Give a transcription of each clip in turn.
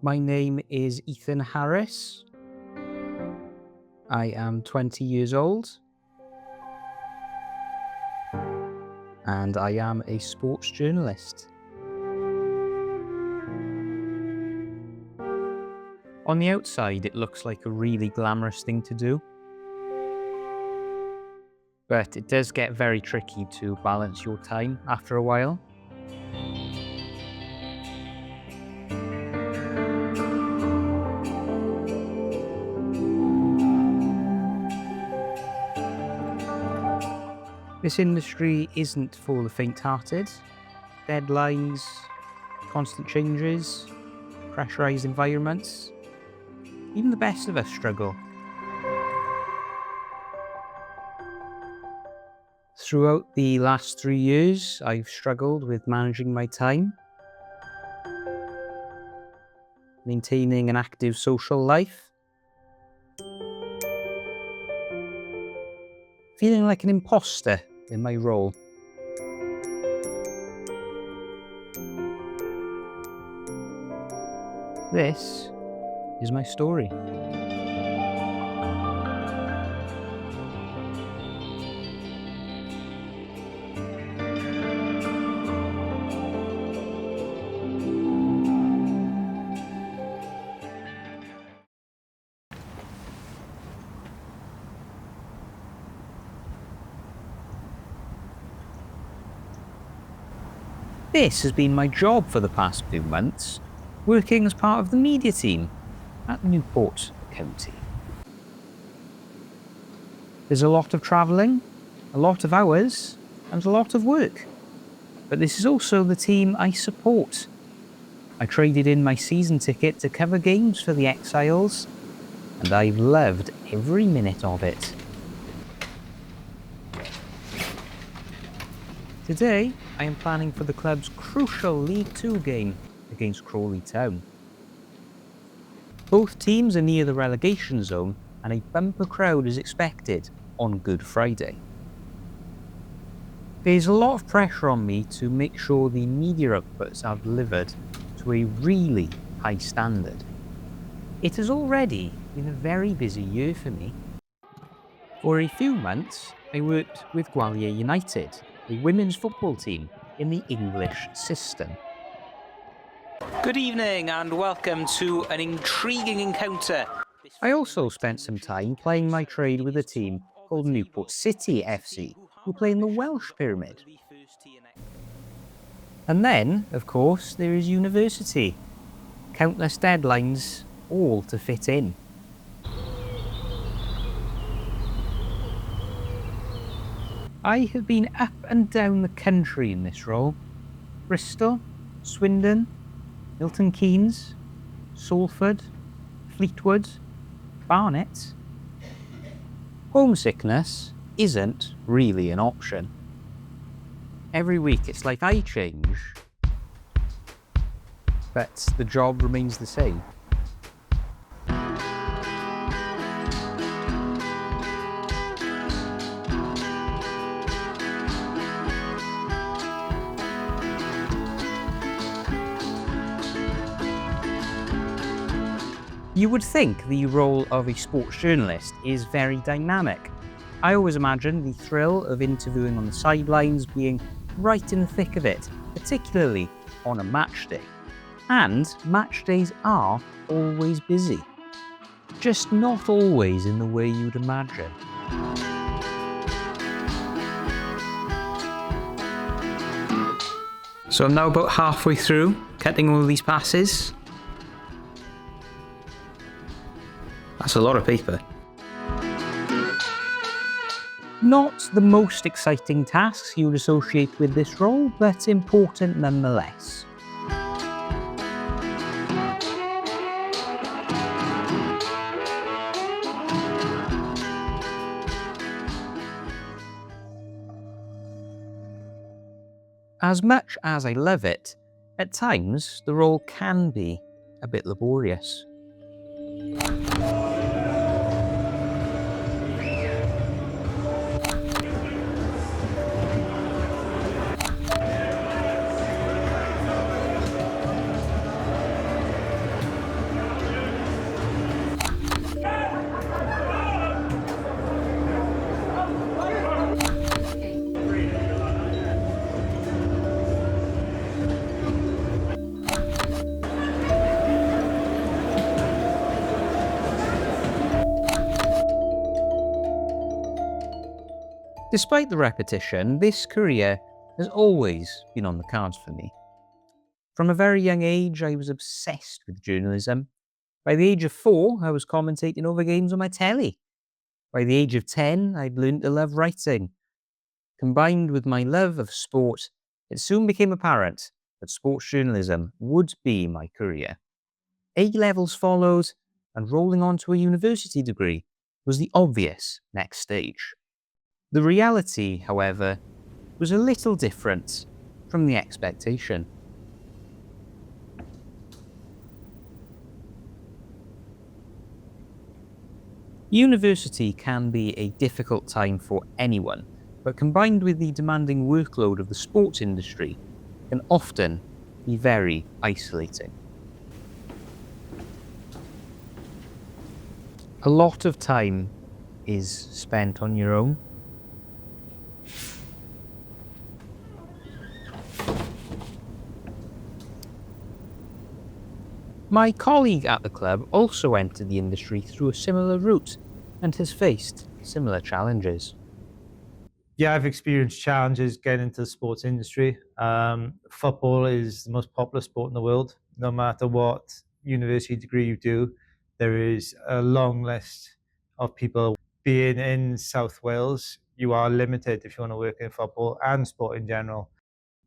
My name is Ethan Harris. I am 20 years old. And I am a sports journalist. On the outside, it looks like a really glamorous thing to do. But it does get very tricky to balance your time after a while. This industry isn't for the faint-hearted. Deadlines, constant changes, pressurised environments. Even the best of us struggle. Throughout the last 3 years, I've struggled with managing my time, maintaining an active social life, feeling like an imposter in my role. This is my story. This has been my job for the past few months, working as part of the media team at Newport County. There's a lot of travelling, a lot of hours, and a lot of work. But this is also the team I support. I traded in my season ticket to cover games for the Exiles, and I've loved every minute of it. Today, I am planning for the club's crucial League Two game against Crawley Town. Both teams are near the relegation zone, and a bumper crowd is expected on Good Friday. There's a lot of pressure on me to make sure the media outputs are delivered to a really high standard. It has already been a very busy year for me. For a few months, I worked with Gwalior United, a women's football team in the English system. Good evening and welcome to an intriguing encounter. I also spent some time playing my trade with a team called Newport City FC, who play in the Welsh Pyramid. And then, of course, there is university. Countless deadlines, all to fit in. I have been up and down the country in this role. Bristol, Swindon, Milton Keynes, Salford, Fleetwood, Barnet. Homesickness isn't really an option. Every week it's like I change, but the job remains the same. You would think the role of a sports journalist is very dynamic. I always imagine the thrill of interviewing on the sidelines being right in the thick of it, particularly on a match day. And match days are always busy, just not always in the way you'd imagine. So I'm now about halfway through cutting all these passes. That's a lot of paper. Not the most exciting tasks you would associate with this role, but important nonetheless. As much as I love it, at times the role can be a bit laborious. Despite the repetition, this career has always been on the cards for me. From a very young age, I was obsessed with journalism. By the age of 4, I was commentating over games on my telly. By the age of 10, I'd learned to love writing. Combined with my love of sport, it soon became apparent that sports journalism would be my career. A-levels followed, and rolling on to a university degree was the obvious next stage. The reality, however, was a little different from the expectation. University can be a difficult time for anyone, but combined with the demanding workload of the sports industry, can often be very isolating. A lot of time is spent on your own. My colleague at the club also entered the industry through a similar route and has faced similar challenges. Yeah, I've experienced challenges getting into the sports industry. Football is the most popular sport in the world. No matter what university degree you do, there is a long list of people. Being in South Wales, you are limited if you want to work in football and sport in general.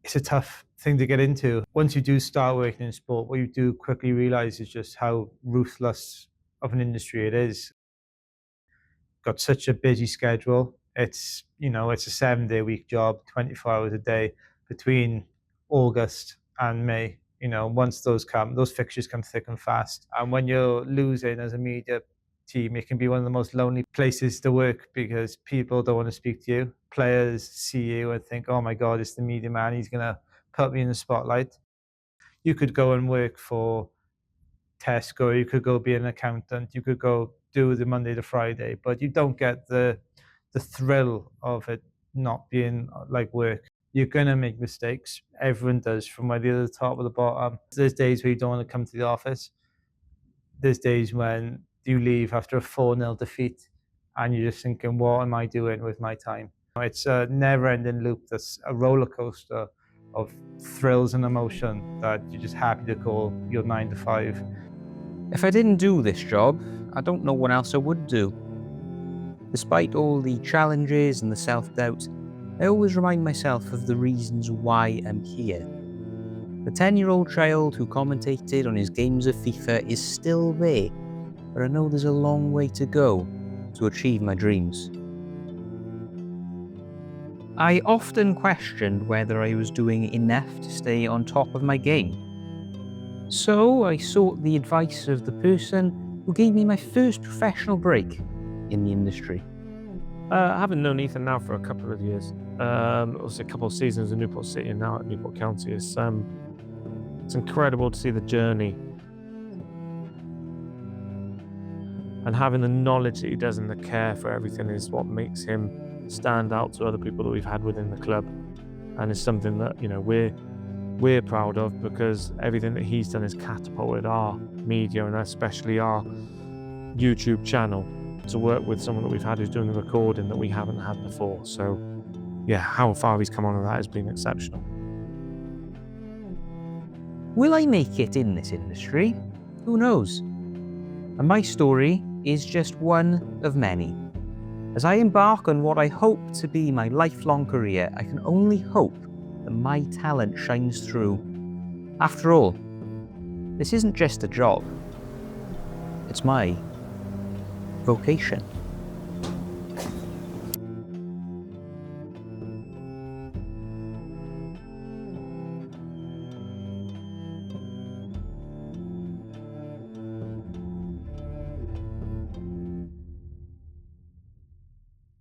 It's a tough thing to get into. Once you do start working in sport, what you do quickly realize is just how ruthless of an industry it is. Got such a busy schedule. It's a 7-day week job, 24 hours a day between August and May. Once those fixtures come thick and fast. And when you're losing as a media team, it can be one of the most lonely places to work because people don't want to speak to you. Players see you and think, oh my God, it's the media man. He's going to put me in the spotlight. You could go and work for Tesco, you could go be an accountant, you could go do the Monday to Friday, but you don't get the thrill of it not being like work. You're gonna make mistakes. Everyone does, from either the top or the bottom. There's days where you don't want to come to the office. There's days when you leave after a 4-0 defeat and you're just thinking, what am I doing with my time? It's a never-ending loop. That's a roller coaster of thrills and emotion that you're just happy to call your 9 to 5. If I didn't do this job, I don't know what else I would do. Despite all the challenges and the self-doubt, I always remind myself of the reasons why I'm here. The 10-year-old child who commentated on his games of FIFA is still there, but I know there's a long way to go to achieve my dreams. I often questioned whether I was doing enough to stay on top of my game. So I sought the advice of the person who gave me my first professional break in the industry. I haven't known Ethan now for a couple of years. Also a couple of seasons in Newport City and now at Newport County. It's incredible to see the journey. And having the knowledge that he does and the care for everything is what makes him stand out to other people that we've had within the club. And it's something that, we're proud of, because everything that he's done has catapulted our media and especially our YouTube channel to work with someone that we've had who's doing the recording that we haven't had before. So yeah, how far he's come on with that has been exceptional. Will I make it in this industry? Who knows? And my story is just one of many. As I embark on what I hope to be my lifelong career, I can only hope that my talent shines through. After all, this isn't just a job. It's my vocation.